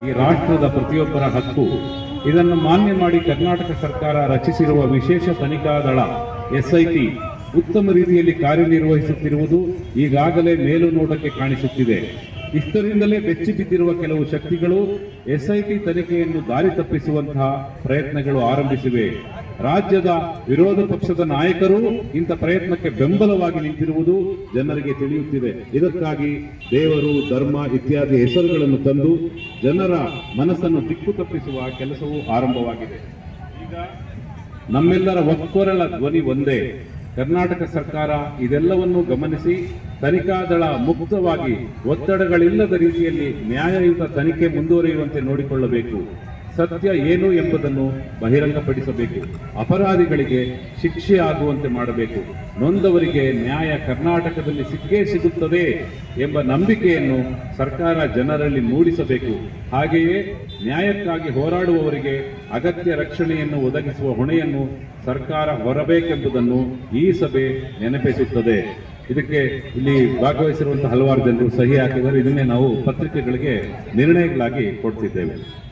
ಈ ರಾಷ್ಟ್ರದ ಪ್ರತಿಯೊಬ್ಬರ ಹಕ್ಕು. ಇದನ್ನು ಮಾನ್ಯ ಮಾಡಿ ಕರ್ನಾಟಕ ಸರ್ಕಾರ ರಚಿಸಿರುವ ವಿಶೇಷ ತನಿಖಾ ದಳ SIT ಉತ್ತಮ ರೀತಿಯಲ್ಲಿ ಕಾರ್ಯನಿರ್ವಹಿಸುತ್ತಿರುವುದು ಈಗಾಗಲೇ ಮೇಲು ನೋಟಕ್ಕೆ ಕಾಣಿಸುತ್ತಿದೆ. ಇಷ್ಟರಿಂದಲೇ ಬೆಚ್ಚಿ ಬಿದ್ದಿರುವ ಕೆಲವು ಶಕ್ತಿಗಳು SIT ತನಿಖೆಯನ್ನು ದಾರಿ ತಪ್ಪಿಸುವಂತಹ ಪ್ರಯತ್ನಗಳು ಆರಂಭಿಸಿವೆ. ರಾಜ್ಯದ ವಿರೋಧ ಪಕ್ಷದ ನಾಯಕರು ಇಂಥ ಪ್ರಯತ್ನಕ್ಕೆ ಬೆಂಬಲವಾಗಿ ನಿಂತಿರುವುದು ಜನರಿಗೆ ತಿಳಿಯುತ್ತಿದೆ. ಇದಕ್ಕಾಗಿ ದೇವರು, ಧರ್ಮ ಇತ್ಯಾದಿ ಹೆಸರುಗಳನ್ನು ತಂದು ಜನರ ಮನಸ್ಸನ್ನು ದಿಕ್ಕು ತಪ್ಪಿಸುವ ಕೆಲಸವೂ ಆರಂಭವಾಗಿದೆ. ಈಗ ನಮ್ಮೆಲ್ಲರ ಒಕ್ಕೊರಲ ಧ್ವನಿ ಒಂದೇ. ಕರ್ನಾಟಕ ಸರ್ಕಾರ ಇದೆಲ್ಲವನ್ನೂ ಗಮನಿಸಿ ತನಿಖಾ ದಳ ಮುಕ್ತವಾಗಿ ಒತ್ತಡಗಳಿಲ್ಲದ ರೀತಿಯಲ್ಲಿ ನ್ಯಾಯಯುತ ತನಿಖೆ ಮುಂದುವರಿಯುವಂತೆ ನೋಡಿಕೊಳ್ಳಬೇಕು. ಸತ್ಯ ಏನು ಎಂಬುದನ್ನು ಬಹಿರಂಗಪಡಿಸಬೇಕು. ಅಪರಾಧಿಗಳಿಗೆ ಶಿಕ್ಷೆ ಆಗುವಂತೆ ಮಾಡಬೇಕು. ನೊಂದವರಿಗೆ ನ್ಯಾಯ ಕರ್ನಾಟಕದಲ್ಲಿ ಸಿಕ್ಕೇ ಸಿಗುತ್ತದೆ ಎಂಬ ನಂಬಿಕೆಯನ್ನು ಸರ್ಕಾರ ಜನರಲ್ಲಿ ಮೂಡಿಸಬೇಕು. ಹಾಗೆಯೇ ನ್ಯಾಯಕ್ಕಾಗಿ ಹೋರಾಡುವವರಿಗೆ ಅಗತ್ಯ ರಕ್ಷಣೆಯನ್ನು ಒದಗಿಸುವ ಹೊಣೆಯನ್ನು ಸರ್ಕಾರ ಹೊರಬೇಕೆಂಬುದನ್ನು ಈ ಸಭೆ ನೆನಪಿಸುತ್ತದೆ. ಇದಕ್ಕೆ ಇಲ್ಲಿ ಭಾಗವಹಿಸಿರುವಂತಹ ಹಲವಾರು ಜನರು ಸಹಿ ಹಾಕಿದ್ದಾರೆ. ಇದನ್ನೇ ನಾವು ಪತ್ರಿಕೆಗಳಿಗೆ ನಿರ್ಣಯಗಳಾಗಿ ಕೊಡ್ತಿದ್ದೇವೆ.